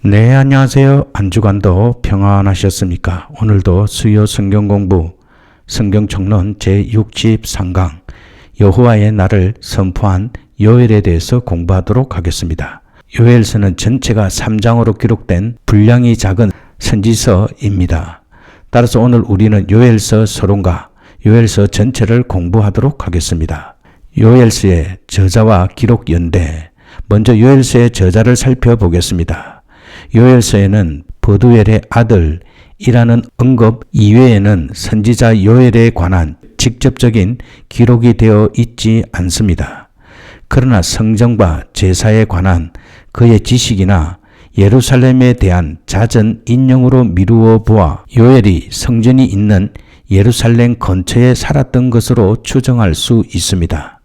네, 안녕하세요. 한 주간도 평안하셨습니까? 오늘도 수요 성경 공부, 성경 총론 제63강 여호와의 날을 선포한 요엘에 대해서 공부하도록 하겠습니다. 요엘서는 전체가 3장으로 기록된 분량이 작은 선지서입니다. 따라서 오늘 우리는 요엘서 서론과 요엘서 전체를 공부하도록 하겠습니다. 요엘서의 저자와 기록 연대, 먼저 요엘서의 저자를 살펴보겠습니다. 요엘서에는 버두엘의 아들이라는 언급 이외에는 선지자 요엘에 관한 직접적인 기록이 되어 있지 않습니다. 그러나 성전과 제사에 관한 그의 지식이나 예루살렘에 대한 잦은 인용으로 미루어 보아 요엘이 성전이 있는 예루살렘 근처에 살았던 것으로 추정할 수 있습니다.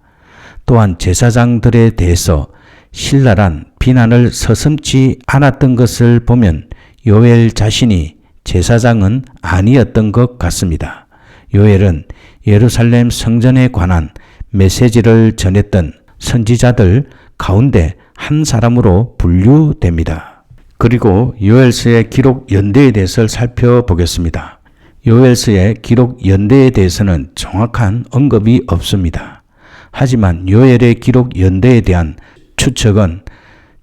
또한 제사장들에 대해서 신랄한 비난을 서슴지 않았던 것을 보면 요엘 자신이 제사장은 아니었던 것 같습니다. 요엘은 예루살렘 성전에 관한 메시지를 전했던 선지자들 가운데 한 사람으로 분류됩니다. 그리고 요엘서의 기록 연대에 대해서 살펴보겠습니다. 요엘서의 기록 연대에 대해서는 정확한 언급이 없습니다. 하지만 요엘의 기록 연대에 대한 추측은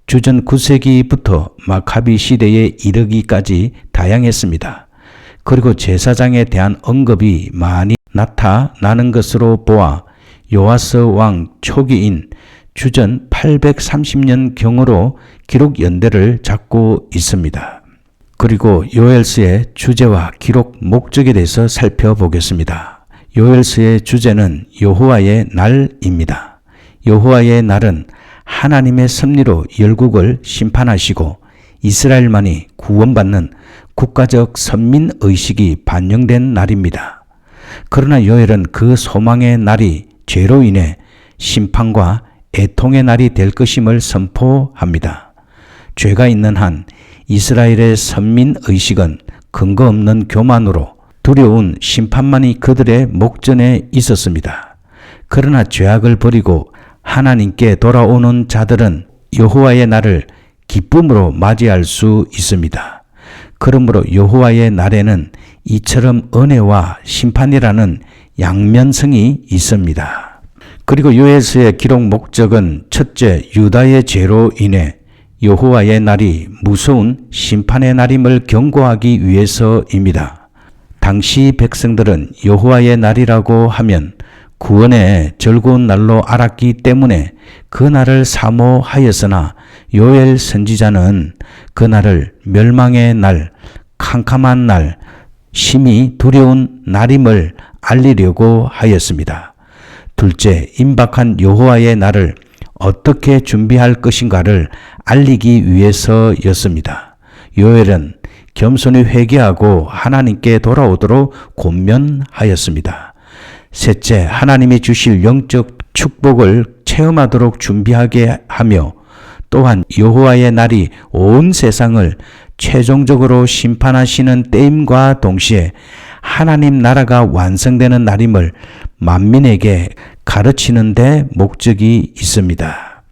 주전 9세기부터 마카비 시대에 이르기까지 다양했습니다. 그리고 제사장에 대한 언급이 많이 나타나는 것으로 보아 요아스 왕 초기인 주전 830년경으로 기록 연대를 잡고 있습니다. 그리고 요엘서의 주제와 기록 목적에 대해서 살펴보겠습니다. 요엘서의 주제는 여호와의 날입니다. 여호와의 날은 하나님의 섭리로 열국을 심판하시고 이스라엘만이 구원받는 국가적 선민의식이 반영된 날입니다. 그러나 요엘은 그 소망의 날이 죄로 인해 심판과 애통의 날이 될 것임을 선포합니다. 죄가 있는 한 이스라엘의 선민의식은 근거 없는 교만으로 두려운 심판만이 그들의 목전에 있었습니다. 그러나 죄악을 버리고 하나님께 돌아오는 자들은 여호와의 날을 기쁨으로 맞이할 수 있습니다. 그러므로 여호와의 날에는 이처럼 은혜와 심판이라는 양면성이 있습니다. 그리고 요엘서의 기록 목적은 첫째, 유다의 죄로 인해 여호와의 날이 무서운 심판의 날임을 경고하기 위해서입니다. 당시 백성들은 여호와의 날이라고 하면 구원의 즐거운 날로 알았기 때문에 그 날을 사모하였으나 요엘 선지자는 그 날을 멸망의 날, 캄캄한 날, 심히 두려운 날임을 알리려고 하였습니다. 둘째, 임박한 여호와의 날을 어떻게 준비할 것인가를 알리기 위해서였습니다. 요엘은 겸손히 회개하고 하나님께 돌아오도록 권면하였습니다. 셋째, 하나님이 주실 영적 축복을 체험하도록 준비하게 하며 또한 여호와의 날이 온 세상을 최종적으로 심판하시는 때임과 동시에 하나님 나라가 완성되는 날임을 만민에게 가르치는 데 목적이 있습니다.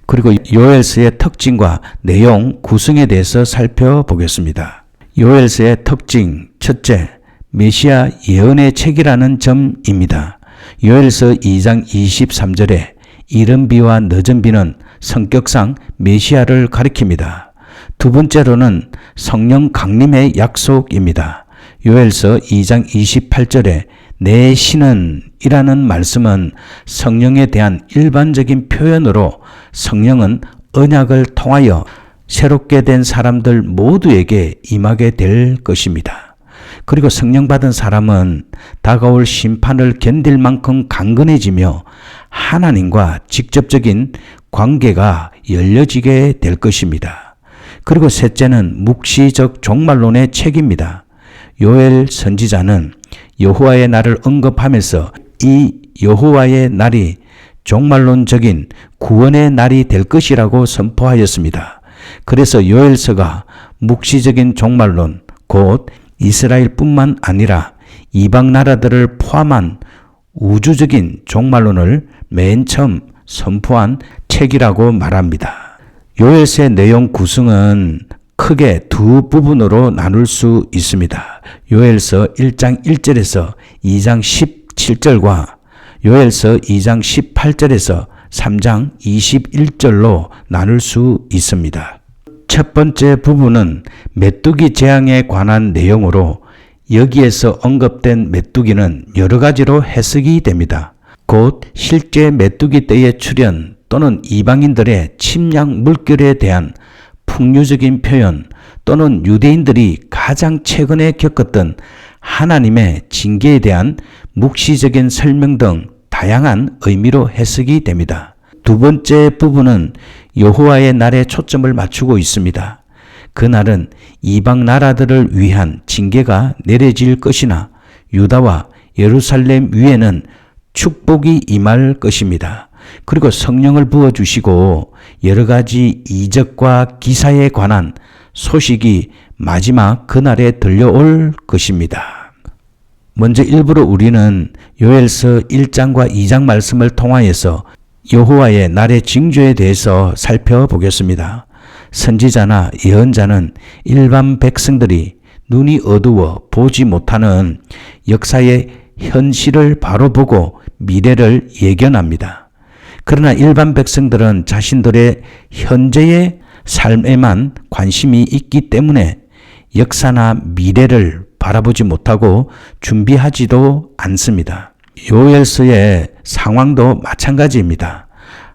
그리고 요엘서의 특징과 내용 구성에 대해서 살펴보겠습니다. 요엘서의 특징, 첫째, 메시아 예언의 책이라는 점입니다. 요엘서 2장 23절에 이른 비와 늦은 비는 성격상 메시아를 가리킵니다. 두 번째로는 성령 강림의 약속입니다. 요엘서 2장 28절에 내 신은 이라는 말씀은 성령에 대한 일반적인 표현으로 성령은 언약을 통하여 새롭게 된 사람들 모두에게 임하게 될 것입니다. 그리고 성령 받은 사람은 다가올 심판을 견딜 만큼 강건해지며 하나님과 직접적인 관계가 열려지게 될 것입니다. 그리고 셋째는 묵시적 종말론의 책입니다. 요엘 선지자는 여호와의 날을 언급하면서 이 여호와의 날이 종말론적인 구원의 날이 될 것이라고 선포하였습니다. 그래서 요엘서가 묵시적인 종말론, 곧 이스라엘뿐만 아니라 이방 나라들을 포함한 우주적인 종말론을 맨 처음 선포한 책이라고 말합니다. 요엘서의 내용 구성은 크게 두 부분으로 나눌 수 있습니다. 요엘서 1장 1절에서 2장 17절과 요엘서 2장 18절에서 3장 21절로 나눌 수 있습니다. 첫 번째 부분은 메뚜기 재앙에 관한 내용으로 여기에서 언급된 메뚜기는 여러 가지로 해석이 됩니다. 곧 실제 메뚜기 떼의 출현 또는 이방인들의 침략 물결에 대한 풍류적인 표현 또는 유대인들이 가장 최근에 겪었던 하나님의 징계에 대한 묵시적인 설명 등 다양한 의미로 해석이 됩니다. 두 번째 부분은 여호와의 날에 초점을 맞추고 있습니다. 그날은 이방 나라들을 위한 징계가 내려질 것이나 유다와 예루살렘 위에는 축복이 임할 것입니다. 그리고 성령을 부어주시고 여러 가지 이적과 기사에 관한 소식이 마지막 그날에 들려올 것입니다. 먼저 일부러 우리는 요엘서 1장과 2장 말씀을 통하여서 여호와의 날의 징조에 대해서 살펴보겠습니다. 선지자나 예언자는 일반 백성들이 눈이 어두워 보지 못하는 역사의 현실을 바로 보고 미래를 예견합니다. 그러나 일반 백성들은 자신들의 현재의 삶에만 관심이 있기 때문에 역사나 미래를 바라보지 못하고 준비하지도 않습니다. 요엘서의 상황도 마찬가지입니다.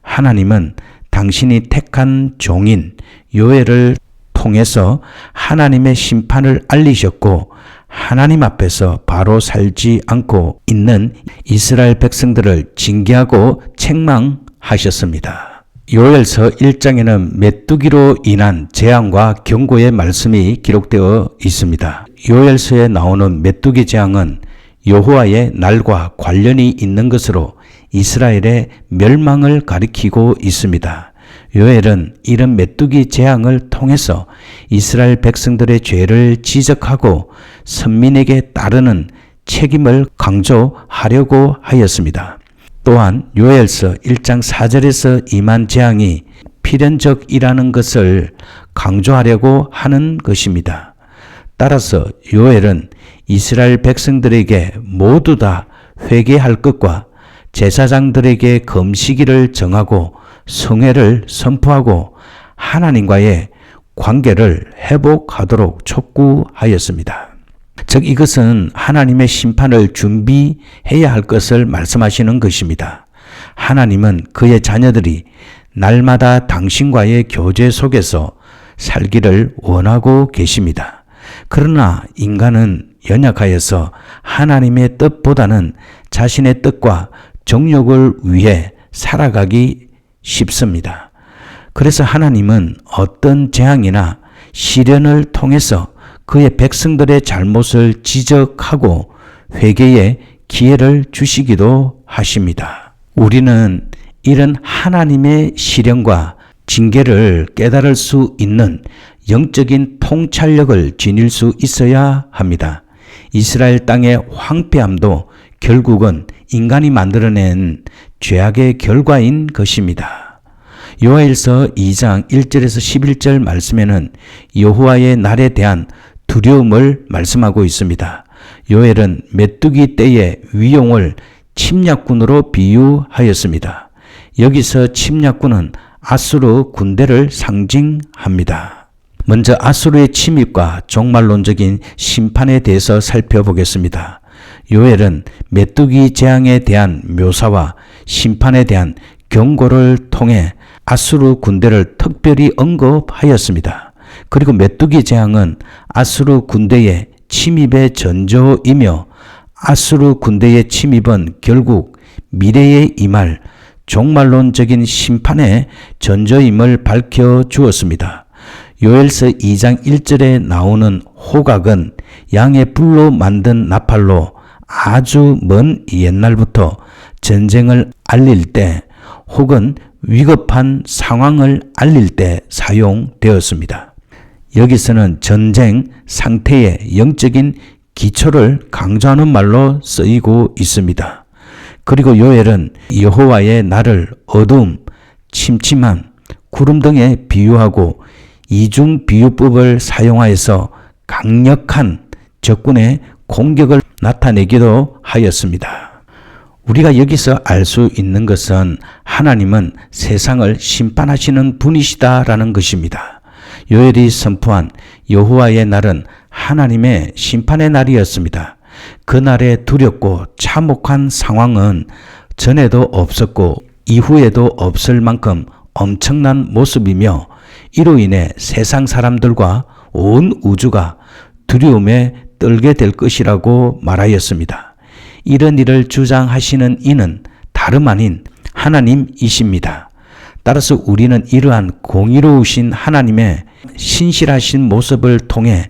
하나님은 당신이 택한 종인 요엘을 통해서 하나님의 심판을 알리셨고 하나님 앞에서 바로 살지 않고 있는 이스라엘 백성들을 징계하고 책망하셨습니다. 요엘서 1장에는 메뚜기로 인한 재앙과 경고의 말씀이 기록되어 있습니다. 요엘서에 나오는 메뚜기 재앙은 여호와의 날과 관련이 있는 것으로 이스라엘의 멸망을 가리키고 있습니다. 요엘은 이런 메뚜기 재앙을 통해서 이스라엘 백성들의 죄를 지적하고 선민에게 따르는 책임을 강조하려고 하였습니다. 또한 요엘서 1장 4절에서 임한 재앙이 필연적이라는 것을 강조하려고 하는 것입니다. 따라서 요엘은 이스라엘 백성들에게 모두 다 회개할 것과 제사장들에게 금식일을 정하고 성회를 선포하고 하나님과의 관계를 회복하도록 촉구하였습니다. 즉 이것은 하나님의 심판을 준비해야 할 것을 말씀하시는 것입니다. 하나님은 그의 자녀들이 날마다 당신과의 교제 속에서 살기를 원하고 계십니다. 그러나 인간은 연약하여서 하나님의 뜻보다는 자신의 뜻과 정욕을 위해 살아가기 쉽습니다. 그래서 하나님은 어떤 재앙이나 시련을 통해서 그의 백성들의 잘못을 지적하고 회개의 기회를 주시기도 하십니다. 우리는 이런 하나님의 시련과 징계를 깨달을 수 있는 영적인 통찰력을 지닐 수 있어야 합니다. 이스라엘 땅의 황폐함도 결국은 인간이 만들어낸 죄악의 결과인 것입니다. 요엘서 2장 1절에서 11절 말씀에는 여호와의 날에 대한 두려움을 말씀하고 있습니다. 요엘은 메뚜기 떼의 위용을 침략군으로 비유하였습니다. 여기서 침략군은 아수르 군대를 상징합니다. 먼저 아수르의 침입과 종말론적인 심판에 대해서 살펴보겠습니다. 요엘은 메뚜기 재앙에 대한 묘사와 심판에 대한 경고를 통해 아수르 군대를 특별히 언급하였습니다. 그리고 메뚜기 재앙은 아수르 군대의 침입의 전조이며 아수르 군대의 침입은 결국 미래에 임할 종말론적인 심판의 전조임을 밝혀주었습니다. 요엘서 2장 1절에 나오는 호각은 양의 뿔로 만든 나팔로 아주 먼 옛날부터 전쟁을 알릴 때 혹은 위급한 상황을 알릴 때 사용되었습니다. 여기서는 전쟁 상태의 영적인 기초를 강조하는 말로 쓰이고 있습니다. 그리고 요엘은 여호와의 날을 어두움, 침침함, 구름 등에 비유하고 이중 비유법을 사용하여서 강력한 적군의 공격을 나타내기도 하였습니다. 우리가 여기서 알 수 있는 것은 하나님은 세상을 심판하시는 분이시다라는 것입니다. 요엘이 선포한 여호와의 날은 하나님의 심판의 날이었습니다. 그날의 두렵고 참혹한 상황은 전에도 없었고 이후에도 없을 만큼 엄청난 모습이며 이로 인해 세상 사람들과 온 우주가 두려움에 떨게 될 것이라고 말하였습니다. 이런 일을 주장하시는 이는 다름 아닌 하나님이십니다. 따라서 우리는 이러한 공의로우신 하나님의 신실하신 모습을 통해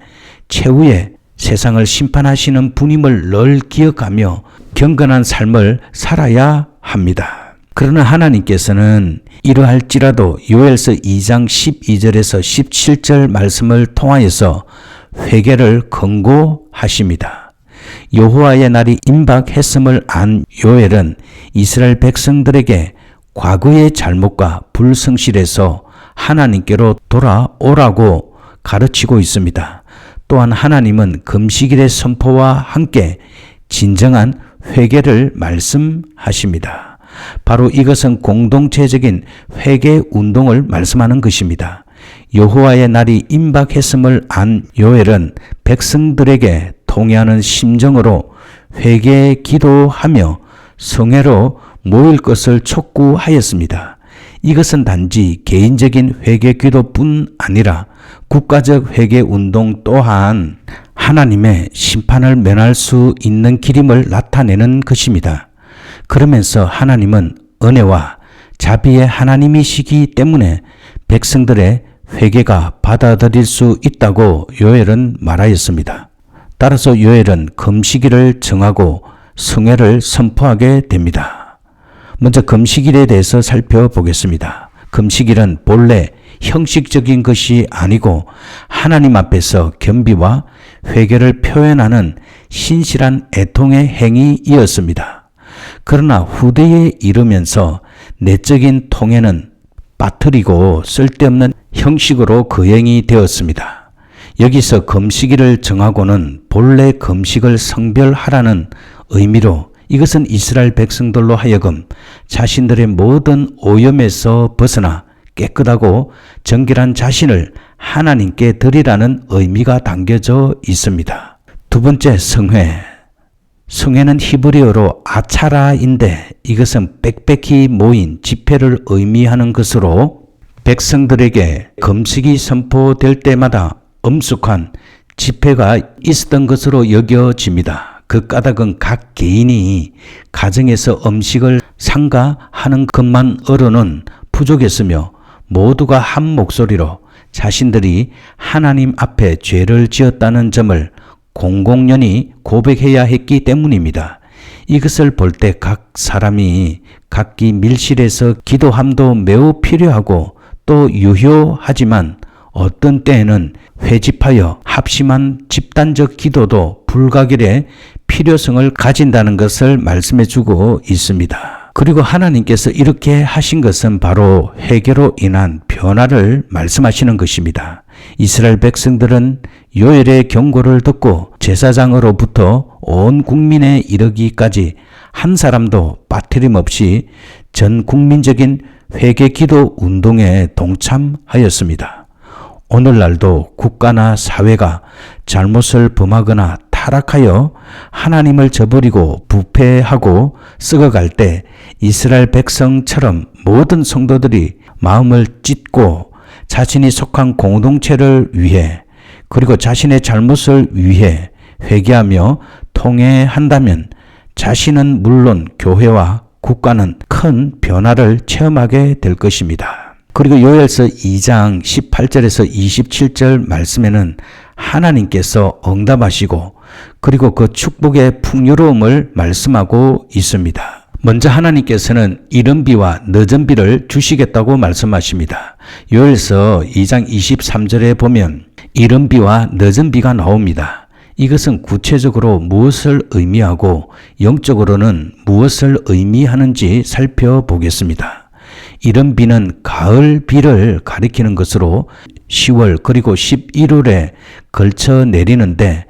최후의 세상을 심판하시는 분임을 늘 기억하며 경건한 삶을 살아야 합니다. 그러나 하나님께서는 이러할지라도 요엘서 2장 12절에서 17절 말씀을 통하여서 회개를 권고하십니다. 여호와의 날이 임박했음을 안 요엘은 이스라엘 백성들에게 과거의 잘못과 불성실에서 하나님께로 돌아오라고 가르치고 있습니다. 또한 하나님은 금식일의 선포와 함께 진정한 회개를 말씀하십니다. 바로 이것은 공동체적인 회개 운동을 말씀하는 것입니다. 여호와의 날이 임박했음을 안 요엘은 백성들에게 통회하는 심정으로 회개 기도하며 성회로 모일 것을 촉구하였습니다. 이것은 단지 개인적인 회개 기도뿐 아니라 국가적 회개 운동 또한 하나님의 심판을 면할 수 있는 길임을 나타내는 것입니다. 그러면서 하나님은 은혜와 자비의 하나님이시기 때문에 백성들의 회개가 받아들일 수 있다고 요엘은 말하였습니다. 따라서 요엘은 금식일을 정하고 성회를 선포하게 됩니다. 먼저 금식일에 대해서 살펴보겠습니다. 금식일은 본래 형식적인 것이 아니고 하나님 앞에서 겸비와 회개를 표현하는 신실한 애통의 행위이었습니다. 그러나 후대에 이르면서 내적인 통회는 빠뜨리고 쓸데없는 형식으로 거행이 되었습니다. 여기서 금식일을 정하고는 본래 금식을 성별하라는 의미로 이것은 이스라엘 백성들로 하여금 자신들의 모든 오염에서 벗어나 깨끗하고 정결한 자신을 하나님께 드리라는 의미가 담겨져 있습니다. 두 번째 성회. 성회는 히브리어로 아차라인데 이것은 빽빽히 모인 집회를 의미하는 것으로 백성들에게 금식이 선포될 때마다 엄숙한 집회가 있었던 것으로 여겨집니다. 그 까닭은 각 개인이 가정에서 음식을 삼가하는 것만으로는 부족했으며 모두가 한 목소리로 자신들이 하나님 앞에 죄를 지었다는 점을 공공연히 고백해야 했기 때문입니다. 이것을 볼 때 각 사람이 각기 밀실에서 기도함도 매우 필요하고 또 유효하지만 어떤 때에는 회집하여 합심한 집단적 기도도 불가결의 필요성을 가진다는 것을 말씀해 주고 있습니다. 그리고 하나님께서 이렇게 하신 것은 바로 회개로 인한 변화를 말씀하시는 것입니다. 이스라엘 백성들은 요엘의 경고를 듣고 제사장으로부터 온 국민에 이르기까지 한 사람도 빠트림 없이 전 국민적인 회개 기도 운동에 동참하였습니다. 오늘날도 국가나 사회가 잘못을 범하거나 타락하여 하나님을 저버리고 부패하고 썩어갈 때 이스라엘 백성처럼 모든 성도들이 마음을 찢고 자신이 속한 공동체를 위해 그리고 자신의 잘못을 위해 회개하며 통회한다면 자신은 물론 교회와 국가는 큰 변화를 체험하게 될 것입니다. 그리고 요엘서 2장 18절에서 27절 말씀에는 하나님께서 응답하시고 그리고 그 축복의 풍요로움을 말씀하고 있습니다. 먼저 하나님께서는 이른 비와 늦은 비를 주시겠다고 말씀하십니다. 요엘서 2장 23절에 보면 이른 비와 늦은 비가 나옵니다. 이것은 구체적으로 무엇을 의미하고 영적으로는 무엇을 의미하는지 살펴보겠습니다. 이른 비는 가을 비를 가리키는 것으로 10월 그리고 11월에 걸쳐 내리는데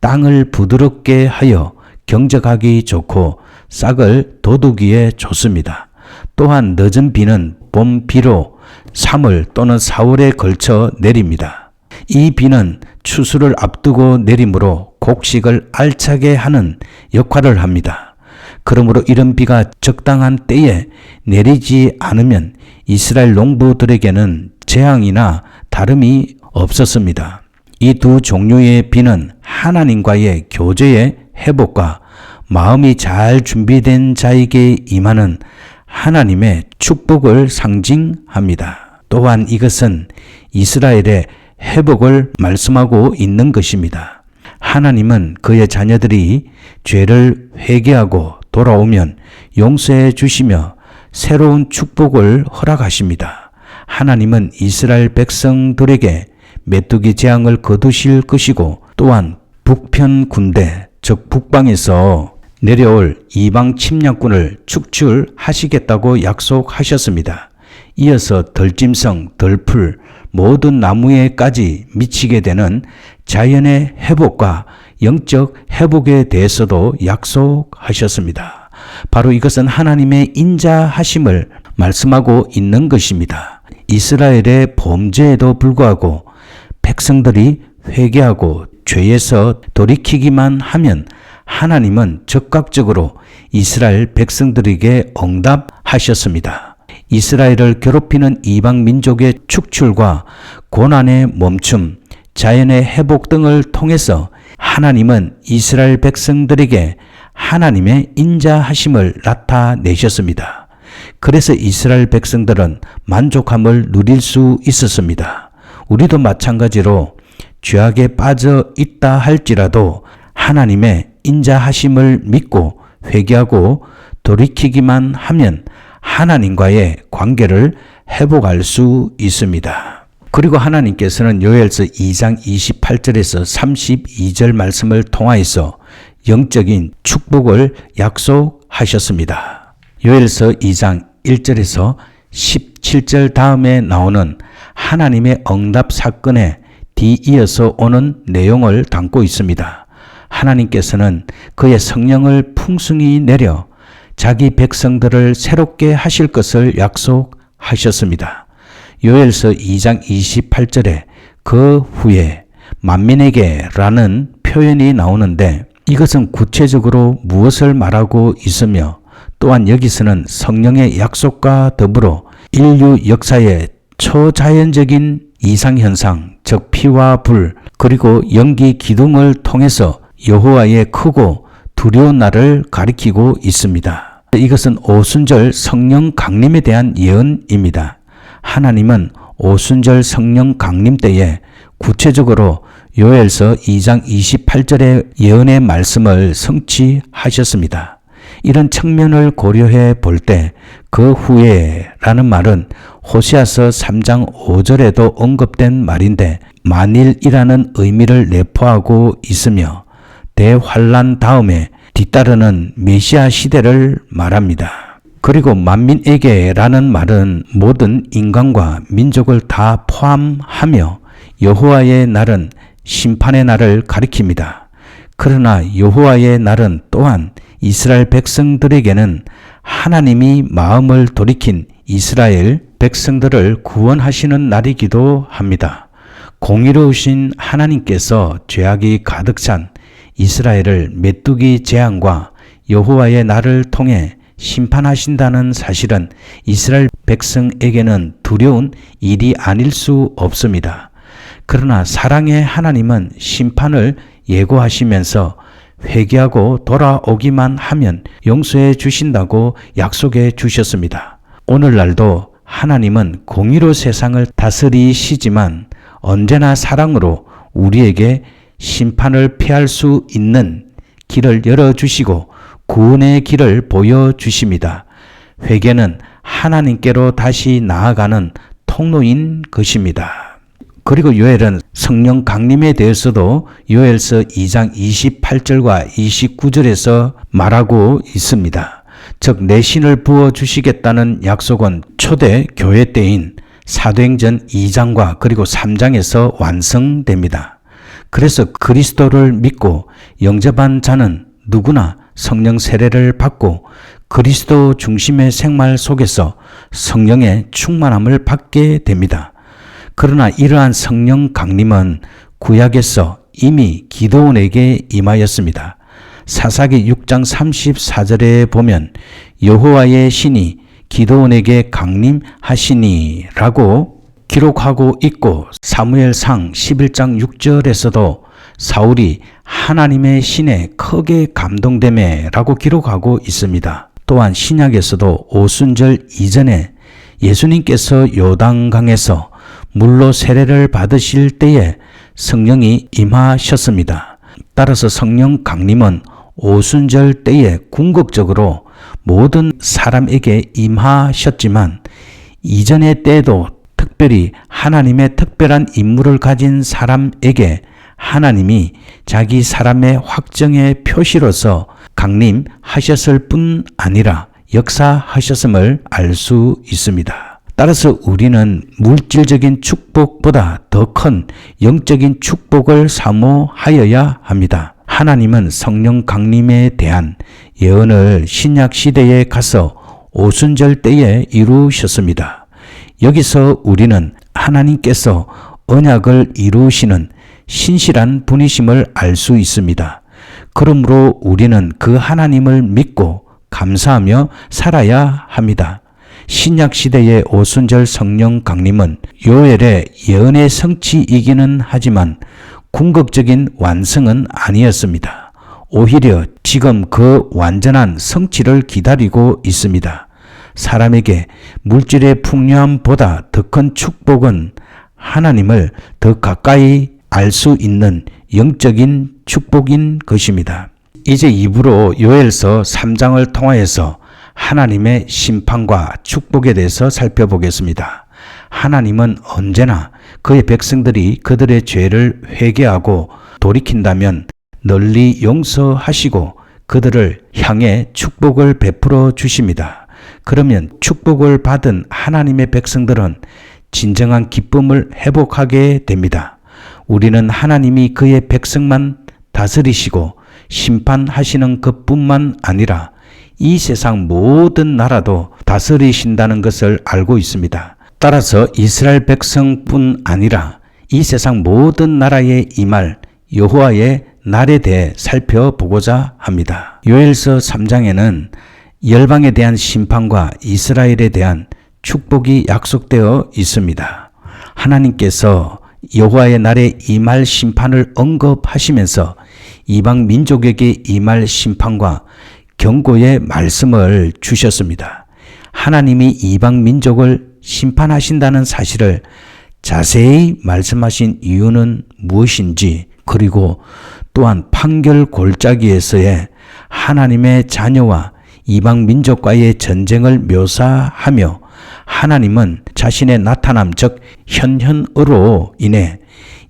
땅을 부드럽게 하여 경작하기 좋고 싹을 돋우기에 좋습니다. 또한 늦은 비는 봄 비로 3월 또는 4월에 걸쳐 내립니다. 이 비는 추수를 앞두고 내림으로 곡식을 알차게 하는 역할을 합니다. 그러므로 이런 비가 적당한 때에 내리지 않으면 이스라엘 농부들에게는 재앙이나 다름이 없었습니다. 이 두 종류의 비는 하나님과의 교제의 회복과 마음이 잘 준비된 자에게 임하는 하나님의 축복을 상징합니다. 또한 이것은 이스라엘의 회복을 말씀하고 있는 것입니다. 하나님은 그의 자녀들이 죄를 회개하고 돌아오면 용서해 주시며 새로운 축복을 허락하십니다. 하나님은 이스라엘 백성들에게 메뚜기 재앙을 거두실 것이고 또한 북편 군대 즉 북방에서 내려올 이방 침략군을 축출하시겠다고 약속하셨습니다. 이어서 덜짐승, 덜풀, 모든 나무에까지 미치게 되는 자연의 회복과 영적 회복에 대해서도 약속하셨습니다. 바로 이것은 하나님의 인자하심을 말씀하고 있는 것입니다. 이스라엘의 범죄에도 불구하고 백성들이 회개하고 죄에서 돌이키기만 하면 하나님은 적극적으로 이스라엘 백성들에게 응답하셨습니다. 이스라엘을 괴롭히는 이방 민족의 축출과 고난의 멈춤, 자연의 회복 등을 통해서 하나님은 이스라엘 백성들에게 하나님의 인자하심을 나타내셨습니다. 그래서 이스라엘 백성들은 만족함을 누릴 수 있었습니다. 우리도 마찬가지로 죄악에 빠져 있다 할지라도 하나님의 인자하심을 믿고 회개하고 돌이키기만 하면 하나님과의 관계를 회복할 수 있습니다. 그리고 하나님께서는 요엘서 2장 28절에서 32절 말씀을 통하여서 영적인 축복을 약속하셨습니다. 요엘서 2장 1절에서 17절 다음에 나오는 하나님의 응답 사건에 뒤이어서 오는 내용을 담고 있습니다. 하나님께서는 그의 성령을 풍성히 내려 자기 백성들을 새롭게 하실 것을 약속하셨습니다. 요엘서 2장 28절에 그 후에 만민에게 라는 표현이 나오는데 이것은 구체적으로 무엇을 말하고 있으며 또한 여기서는 성령의 약속과 더불어 인류 역사의 초자연적인 이상현상, 즉 피와 불, 그리고 연기 기둥을 통해서 여호와의 크고 두려운 날을 가리키고 있습니다. 이것은 오순절 성령 강림에 대한 예언입니다. 하나님은 오순절 성령 강림 때에 구체적으로 요엘서 2장 28절의 예언의 말씀을 성취하셨습니다. 이런 측면을 고려해 볼 때 그 후에 라는 말은 호세아서 3장 5절에도 언급된 말인데 만일이라는 의미를 내포하고 있으며 대환란 다음에 뒤따르는 메시아 시대를 말합니다. 그리고 만민에게 라는 말은 모든 인간과 민족을 다 포함하며 여호와의 날은 심판의 날을 가리킵니다. 그러나 여호와의 날은 또한 이스라엘 백성들에게는 하나님이 마음을 돌이킨 이스라엘 백성들을 구원하시는 날이기도 합니다. 공의로우신 하나님께서 죄악이 가득 찬 이스라엘을 메뚜기 재앙과 여호와의 날을 통해 심판하신다는 사실은 이스라엘 백성에게는 두려운 일이 아닐 수 없습니다. 그러나 사랑의 하나님은 심판을 예고하시면서 회개하고 돌아오기만 하면 용서해 주신다고 약속해 주셨습니다. 오늘날도 하나님은 공의로 세상을 다스리시지만 언제나 사랑으로 우리에게 심판을 피할 수 있는 길을 열어주시고 구원의 길을 보여주십니다. 회개는 하나님께로 다시 나아가는 통로인 것입니다. 그리고 요엘은 성령 강림에 대해서도 요엘서 2장 28절과 29절에서 말하고 있습니다. 즉 내 신을 부어주시겠다는 약속은 초대 교회 때인 사도행전 2장과 그리고 3장에서 완성됩니다. 그래서 그리스도를 믿고 영접한 자는 누구나 성령 세례를 받고 그리스도 중심의 생활 속에서 성령의 충만함을 받게 됩니다. 그러나 이러한 성령 강림은 구약에서 이미 기드온에게 임하였습니다. 사사기 6장 34절에 보면 여호와의 신이 기드온에게 강림하시니 라고 기록하고 있고, 사무엘상 11장 6절에서도 사울이 하나님의 신에 크게 감동되매 라고 기록하고 있습니다. 또한 신약에서도 오순절 이전에 예수님께서 요단강에서 물로 세례를 받으실 때에 성령이 임하셨습니다. 따라서 성령 강림은 오순절 때에 궁극적으로 모든 사람에게 임하셨지만 이전의 때에도 특별히 하나님의 특별한 임무를 가진 사람에게 하나님이 자기 사람의 확정의 표시로서 강림하셨을 뿐 아니라 역사하셨음을 알 수 있습니다. 따라서 우리는 물질적인 축복보다 더 큰 영적인 축복을 사모하여야 합니다. 하나님은 성령 강림에 대한 예언을 신약 시대에 가서 오순절 때에 이루셨습니다. 여기서 우리는 하나님께서 언약을 이루시는 신실한 분이심을 알 수 있습니다. 그러므로 우리는 그 하나님을 믿고 감사하며 살아야 합니다. 신약 시대의 오순절 성령 강림은 요엘의 예언의 성취이기는 하지만 궁극적인 완성은 아니었습니다. 오히려 지금 그 완전한 성취를 기다리고 있습니다. 사람에게 물질의 풍요함보다 더 큰 축복은 하나님을 더 가까이 알 수 있는 영적인 축복인 것입니다. 이제 2부로 요엘서 3장을 통하여서 하나님의 심판과 축복에 대해서 살펴보겠습니다. 하나님은 언제나 그의 백성들이 그들의 죄를 회개하고 돌이킨다면 널리 용서하시고 그들을 향해 축복을 베풀어 주십니다. 그러면 축복을 받은 하나님의 백성들은 진정한 기쁨을 회복하게 됩니다. 우리는 하나님이 그의 백성만 다스리시고 심판하시는 것뿐만 아니라 이 세상 모든 나라도 다스리신다는 것을 알고 있습니다. 따라서 이스라엘 백성뿐 아니라 이 세상 모든 나라에 임할 여호와의 날에 대해 살펴보고자 합니다. 요엘서 3장에는 열방에 대한 심판과 이스라엘에 대한 축복이 약속되어 있습니다. 하나님께서 여호와의 날에 임할 심판을 언급하시면서 이방 민족에게 임할 심판과 경고의 말씀을 주셨습니다. 하나님이 이방 민족을 심판하신다는 사실을 자세히 말씀하신 이유는 무엇인지, 그리고 또한 판결 골짜기에서의 하나님의 자녀와 이방 민족과의 전쟁을 묘사하며 하나님은 자신의 나타남 즉 현현으로 인해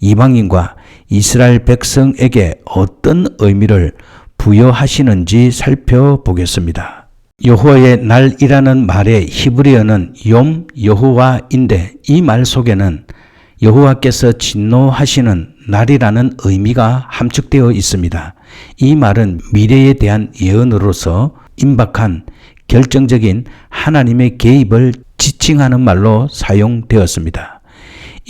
이방인과 이스라엘 백성에게 어떤 의미를 부여하시는지 살펴보겠습니다. 여호와의 날이라는 말의 히브리어는 욤 여호와인데 이 말 속에는 여호와께서 진노하시는 날이라는 의미가 함축되어 있습니다. 이 말은 미래에 대한 예언으로서 임박한 결정적인 하나님의 개입을 지칭하는 말로 사용되었습니다.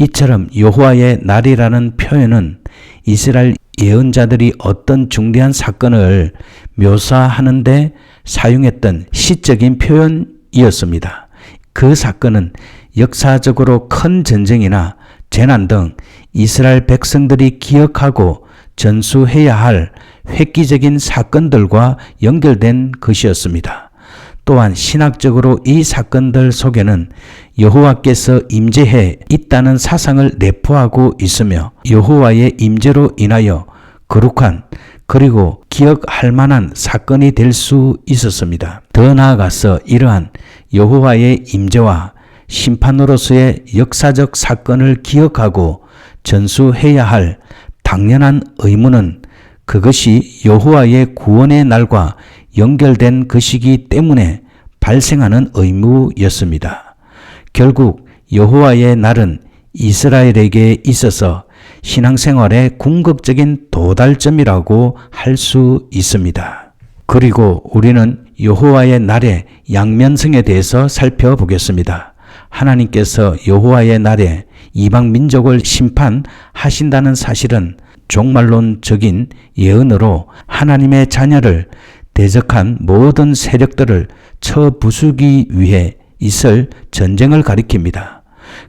이처럼 여호와의 날이라는 표현은 이스라엘 예언자들이 어떤 중대한 사건을 묘사하는데 사용했던 시적인 표현이었습니다. 그 사건은 역사적으로 큰 전쟁이나 재난 등 이스라엘 백성들이 기억하고 전수해야 할 획기적인 사건들과 연결된 것이었습니다. 또한 신학적으로 이 사건들 속에는 여호와께서 임재해 있다는 사상을 내포하고 있으며 여호와의 임재로 인하여 거룩한 그리고 기억할 만한 사건이 될 수 있었습니다. 더 나아가서 이러한 여호와의 임재와 심판으로서의 역사적 사건을 기억하고 전수해야 할 당연한 의무는 그것이 여호와의 구원의 날과 연결된 것이기 때문에 발생하는 의무였습니다. 결국 여호와의 날은 이스라엘에게 있어서 신앙생활의 궁극적인 도달점이라고 할 수 있습니다. 그리고 우리는 여호와의 날의 양면성에 대해서 살펴보겠습니다. 하나님께서 여호와의 날에 이방 민족을 심판하신다는 사실은 종말론적인 예언으로 하나님의 자녀를 대적한 모든 세력들을 쳐부수기 위해 있을 전쟁을 가리킵니다.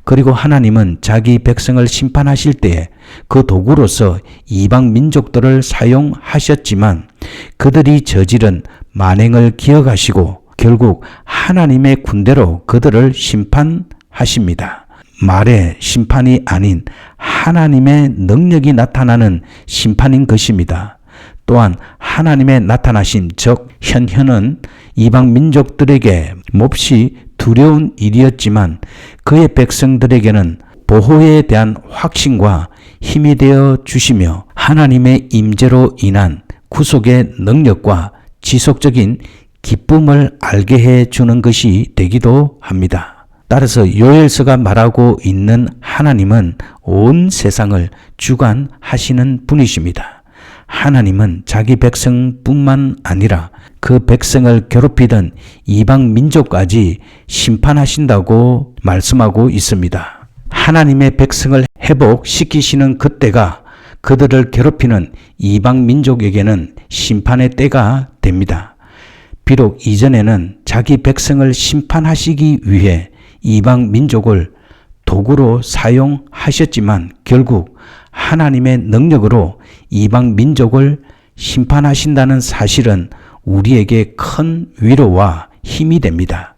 그리고 하나님은 자기 백성을 심판하실 때에 그 도구로서 이방 민족들을 사용하셨지만 그들이 저지른 만행을 기억하시고 결국 하나님의 군대로 그들을 심판하십니다. 말의 심판이 아닌 하나님의 능력이 나타나는 심판인 것입니다. 또한 하나님의 나타나심 즉 현현은 이방 민족들에게 몹시 두려운 일이었지만 그의 백성들에게는 보호에 대한 확신과 힘이 되어 주시며 하나님의 임재로 인한 구속의 능력과 지속적인 기쁨을 알게 해 주는 것이 되기도 합니다. 따라서 요엘서가 말하고 있는 하나님은 온 세상을 주관하시는 분이십니다. 하나님은 자기 백성뿐만 아니라 그 백성을 괴롭히던 이방 민족까지 심판하신다고 말씀하고 있습니다. 하나님의 백성을 회복시키시는 그때가 그들을 괴롭히는 이방 민족에게는 심판의 때가 됩니다. 비록 이전에는 자기 백성을 심판하시기 위해 이방 민족을 도구로 사용하셨지만 결국 하나님의 능력으로 이방 민족을 심판하신다는 사실은 우리에게 큰 위로와 힘이 됩니다.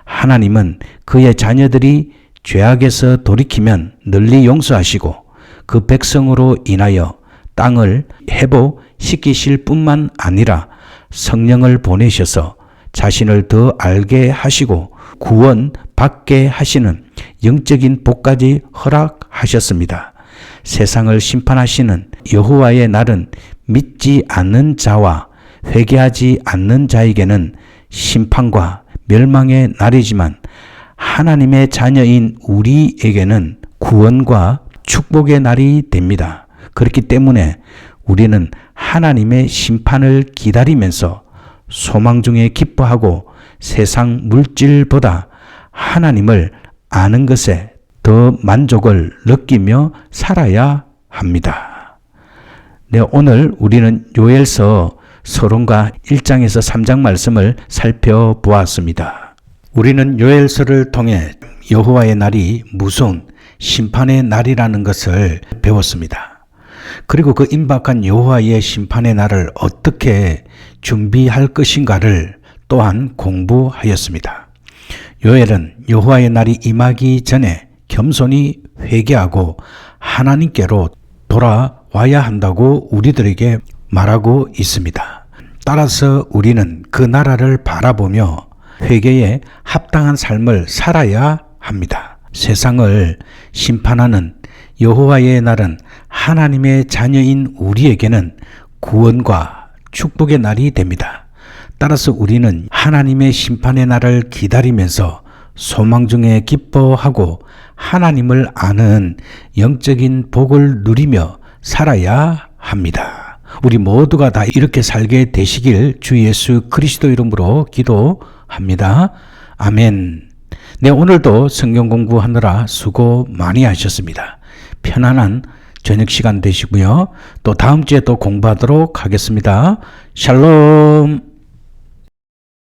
하나님은 그의 자녀들이 죄악에서 돌이키면 널리 용서하시고 그 백성으로 인하여 땅을 회복시키실 뿐만 아니라 성령을 보내셔서 자신을 더 알게 하시고 구원 받게 하시는 영적인 복까지 허락하셨습니다. 세상을 심판하시는 여호와의 날은 믿지 않는 자와 회개하지 않는 자에게는 심판과 멸망의 날이지만 하나님의 자녀인 우리에게는 구원과 축복의 날이 됩니다. 그렇기 때문에 우리는 하나님의 심판을 기다리면서 소망 중에 기뻐하고 세상 물질보다 하나님을 아는 것에 더 만족을 느끼며 살아야 합니다. 네, 오늘 우리는 요엘서 서론과 1장에서 3장 말씀을 살펴보았습니다. 우리는 요엘서를 통해 여호와의 날이 무서운 심판의 날이라는 것을 배웠습니다. 그리고 그 임박한 여호와의 심판의 날을 어떻게 준비할 것인가를 또한 공부하였습니다. 요엘은 여호와의 날이 임하기 전에 겸손히 회개하고 하나님께로 돌아와야 한다고 우리들에게 말하고 있습니다. 따라서 우리는 그 나라를 바라보며 회개에 합당한 삶을 살아야 합니다. 세상을 심판하는 여호와의 날은 하나님의 자녀인 우리에게는 구원과 축복의 날이 됩니다. 따라서 우리는 하나님의 심판의 날을 기다리면서 소망 중에 기뻐하고 하나님을 아는 영적인 복을 누리며 살아야 합니다. 우리 모두가 다 이렇게 살게 되시길 주 예수 그리스도 이름으로 기도합니다. 아멘. 네, 오늘도 성경 공부하느라 수고 많이 하셨습니다. 편안한 저녁 시간 되시고요. 또 다음 주에 또 공부하도록 하겠습니다. 샬롬.